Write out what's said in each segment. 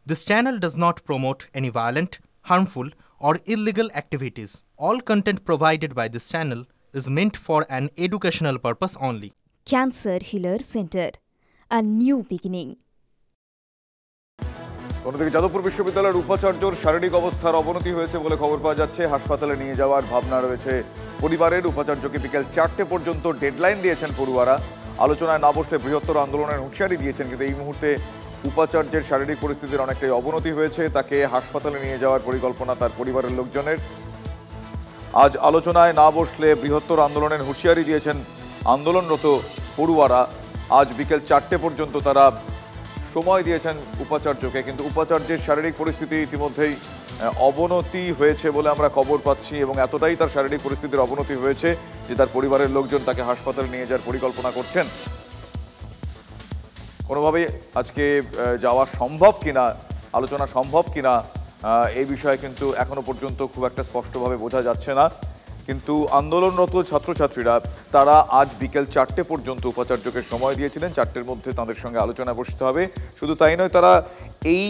This channel does not promote any violent, harmful, or illegal activities. All content provided by this channel is meant for an educational purpose only. Cancer Healer Center, a new beginning. অন্যদিকে যাদবপুর বিশ্ববিদ্যালয়ের উপাচার্যর শারীরিক অবস্থার অবনতি হয়েছে বলে খবর পাওয়া যাচ্ছে। হাসপাতালে নিয়ে যাওয়ার ভাবনা রয়েছে পরিবারের। উপাচার্যকে বিকেল 4টে পর্যন্ত ডেডলাইন দিয়েছেন পড়ুয়ারা। আলোচনায় না বসলে বৃহত্তর আন্দোলনের হুঁশিয়ারি দিয়েছেন, কিন্তু এই মুহূর্তে উপাচার্যের শারীরিক পরিস্থিতির অনেকটাই অবনতি হয়েছে। তাকে হাসপাতালে নিয়ে যাওয়ার পরিকল্পনা তার পরিবারের লোকজনের। আজ আলোচনায় না বসলে বৃহত্তর আন্দোলনের হুঁশিয়ারি দিয়েছেন আন্দোলনরত পড়ুয়ারা। আজ বিকেল 4টে পর্যন্ত তারা সময় দিয়েছেন উপাচার্যকে, কিন্তু উপাচার্যের শারীরিক পরিস্থিতি ইতিমধ্যেই অবনতি হয়েছে বলে আমরা খবর পাচ্ছি, এবং এতটাই তার শারীরিক পরিস্থিতির অবনতি হয়েছে যে তার পরিবারের লোকজন তাকে হাসপাতালে নিয়ে যাওয়ার পরিকল্পনা করছেন। কোনোভাবেই আজকে যাওয়া সম্ভব কিনা, আলোচনা সম্ভব কিনা, এই বিষয়ে কিন্তু এখনো পর্যন্ত খুব একটা স্পষ্টভাবে বোঝা যাচ্ছে না। কিন্তু আন্দোলনরত ছাত্রছাত্রীরা তারা আজ বিকেল 4টে পর্যন্ত উপাচার্যকে সময় দিয়েছিলেন। 4টের মধ্যে তাদের সঙ্গে আলোচনা বসতে হবে। শুধু তাই নয়, তারা এই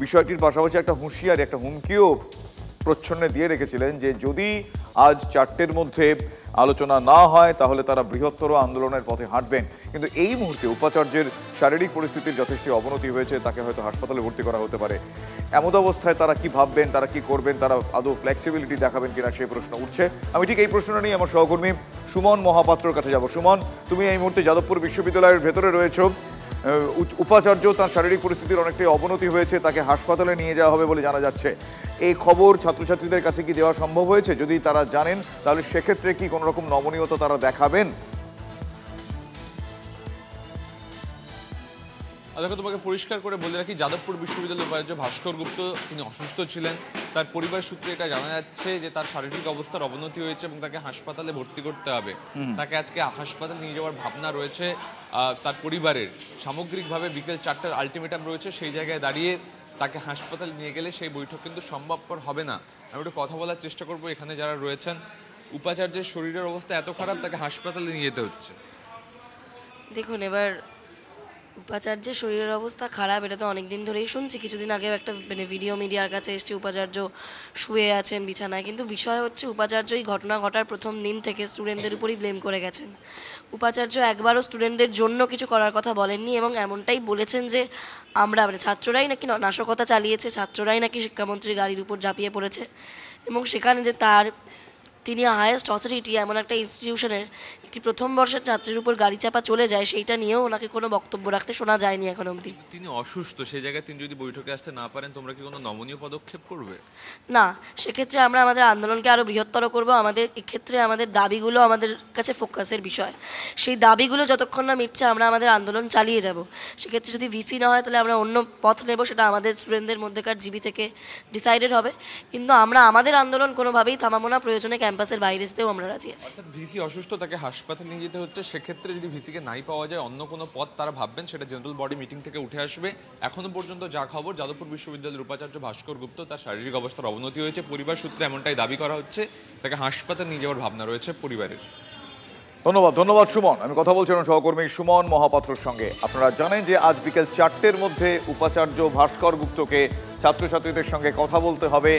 বিষয়টির পাশাপাশি একটা হুঁশিয়ারি, একটা হুমকিও প্রচ্ছন্নে দিয়ে রেখেছিলেন যে যদি আজ 4টের মধ্যে আলোচনা না হয় তাহলে তারা বৃহত্তর আন্দোলনের পথে হাঁটবেন। কিন্তু এই মুহূর্তে উপাচার্যের শারীরিক পরিস্থিতির যথেষ্ট অবনতি হয়েছে, তাকে হয়তো হাসপাতালে ভর্তি করা হতে পারে। এমন অবস্থায় তারা কি ভাববেন, তারা কি করবেন, তারা আদৌ ফ্লেক্সিবিলিটি দেখাবেন কিনা সেই প্রশ্ন উঠছে। আমি ঠিক এই প্রশ্নটা নিয়ে আমার সহকর্মী সুমন মহাপাত্রর কাছে যাব। সুমন, তুমি এই মুহূর্তে যাদবপুর বিশ্ববিদ্যালয়ের ভেতরে রয়েছো। উপাচার্য তার শারীরিক পরিস্থিতির অনেকটাই অবনতি হয়েছে, তাকে হাসপাতালে নিয়ে যাওয়া হবে বলে জানা যাচ্ছে। এই খবর ছাত্রছাত্রীদের কাছে কি দেওয়া সম্ভব হয়েছে? যদি তারা জানেন তাহলে সেক্ষেত্রে কি কোনো রকম নমনীয়তা তারা দেখাবেন? দেখো, তোমাকে পরিষ্কার করে বলে রাখি, যাদবপুর বিশ্ববিদ্যালয়ের উপাচার্য ভাস্কর গুপ্ত তিনি অসুস্থ ছিলেন। তার পরিবার সূত্রে এটা জানা যাচ্ছে যে তার শারীরিক অবস্থার অবনতি হয়েছে এবং তাকে হাসপাতালে ভর্তি করতে হবে। তাকে আজকে হাসপাতালে নিয়ে যাওয়ার ভাবনা রয়েছে তার পরিবারের। সামগ্রিকভাবে বিকেল 4টার আলটিমেটাম রয়েছে, সেই জায়গায় দাঁড়িয়ে তাকে হাসপাতালে নিয়ে গেলে সেই বৈঠক কিন্তু সম্ভবপর হবে না। আমি একটু কথা বলার চেষ্টা করবো এখানে যারা রয়েছেন। উপাচার্যের শরীরের অবস্থা এত খারাপ, তাকে হাসপাতালে নিয়ে যেতে হচ্ছে। দেখুন, এবার উপাচার্যের শরীরের অবস্থা খারাপ এটা তো অনেক দিন ধরেই শুনছি। কিছুদিন আগেও একটা ভিডিও মিডিয়ার কাছে এসছে উপাচার্য শুয়ে আছেন বিছানায়। কিন্তু বিষয় হচ্ছে উপাচার্য এই ঘটনা ঘটার প্রথম দিন থেকে স্টুডেন্টদের উপরই ব্লেম করে গেছেন। উপাচার্য একবারও স্টুডেন্টদের জন্য কিছু করার কথা বলেননি, এবং এমনটাই বলেছেন যে আমরা ছাত্ররাই নাকি নাশকতা চালিয়েছে, ছাত্ররাই নাকি শিক্ষামন্ত্রীর গাড়ির উপর ঝাঁপিয়ে পড়েছে, এবং সেখানে যে তিনি হায়েস্ট অথরিটি এমন একটা ইনস্টিটিউশনের একটি প্রথম বর্ষের ছাত্রের উপর গাড়ি চাপা চলে যায়, সেইটা নিয়েও ওনাকে কোনো বক্তব্য রাখতে শোনা যায়নি এখন অবধি। তিনি অসুস্থ, সেই জায়গায় তিনি যদি বৈঠকে আসতে না পারেন, তোমরা কি কোনো নমনীয় পদক্ষেপ করবে? না, সেক্ষেত্রে আমরা আমাদের আন্দোলনকে আরও বৃহত্তর করব। আমাদের এক্ষেত্রে আমাদের দাবিগুলো আমাদের কাছে ফোকাসের বিষয়। সেই দাবিগুলো যতক্ষণ না মিটছে আমরা আমাদের আন্দোলন চালিয়ে যাব। সেক্ষেত্রে যদি ভিসি না হয় তাহলে আমরা অন্য পথ নেব, সেটা আমাদের স্টুডেন্টদের মধ্যেকার জিবি থেকে ডিসাইডেড হবে। কিন্তু আমরা আমাদের আন্দোলন কোনোভাবেই থামাবো না, প্রয়োজনে ক্যাম্পাসের বাইরে যেতেও আমরা রাজি আছি। ভিসি অসুস্থ, তাকে হাসপাতালে নিয়ে যেতে হচ্ছে। সেক্ষেত্রে যদি ভিসিকে নাই পাওয়া যায়, অন্য কোনো পথ তারা ভাববেন, সেটা জেনারেল বডি মিটিং থেকে উঠে আসবে। এখনো পর্যন্ত যা খবর, যাদবপুর বিশ্ববিদ্যালয়ের উপাচার্য ভাস্কর গুপ্ত তার শারীরিক অবস্থার অবনতি হয়েছে। পরিবার সূত্রে এমনটাই দাবি করা হচ্ছে, তাকে হাসপাতালে নিয়ে যাওয়ার ভাবনা রয়েছে পরিবারের। ধন্যবাদ সুমন। আমি কথা বলছিলাম সহকর্মী সুমন মহাপাত্রর সঙ্গে। আপনারা জানেন যে আজ বিকেল 4টের মধ্যে উপাচার্য ভাস্কর গুপ্তকে ছাত্রছাত্রীদের সঙ্গে কথা বলতে হবে।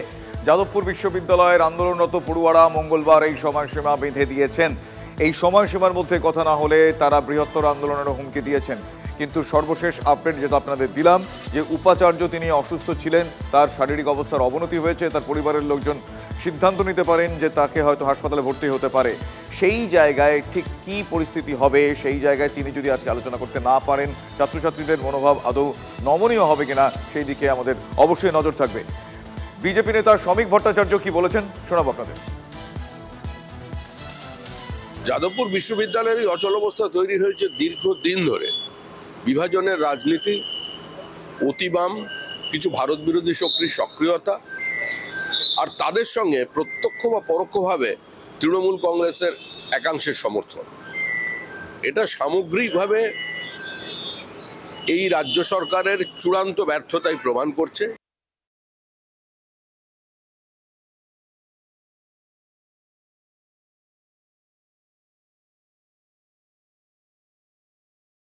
যাদবপুর বিশ্ববিদ্যালয়ের আন্দোলনরত পড়ুয়ারা মঙ্গলবার এই সময়সীমা বেঁধে দিয়েছেন। এই সময়সীমার মধ্যে কথা না হলে তারা বৃহত্তর আন্দোলনের হুমকি দিয়েছেন। কিন্তু সর্বশেষ আপডেট যেটা আপনাদের দিলাম, যে উপাচার্য তিনি অসুস্থ ছিলেন, তার শারীরিক অবস্থার অবনতি হয়েছে। তার পরিবারের লোকজন সিদ্ধান্ত নিতে পারেন যে তাকে হয়তো হাসপাতালে ভর্তি হতে পারে। সেই জায়গায় ঠিক কী পরিস্থিতি হবে, সেই জায়গায় তিনি যদি আজকে আলোচনা করতে না পারেন, ছাত্রছাত্রীদের মনোভাব আদৌ নমনীয় হবে কিনা সেই দিকে আমাদের অবশ্যই নজর থাকবে। বিজেপি নেতা শ্রমিক ভট্টাচার্য কি বলেছেন শোনাবো আপনাদের। যাদবপুর বিশ্ববিদ্যালয়ের এই অচলাবস্থা তৈরি হয়েছে দীর্ঘদিন ধরে। বিভাজনের রাজনীতি, অতিবাম কিছু ভারত বিরোধী শক্তির সক্রিয়তা, আর তাদের সঙ্গে প্রত্যক্ষ বা পরোক্ষভাবে তৃণমূল কংগ্রেসের একাংশের সমর্থন। এটা সামগ্রিকভাবে এই রাজ্য সরকারের চূড়ান্ত ব্যর্থতাই প্রমাণ করছে।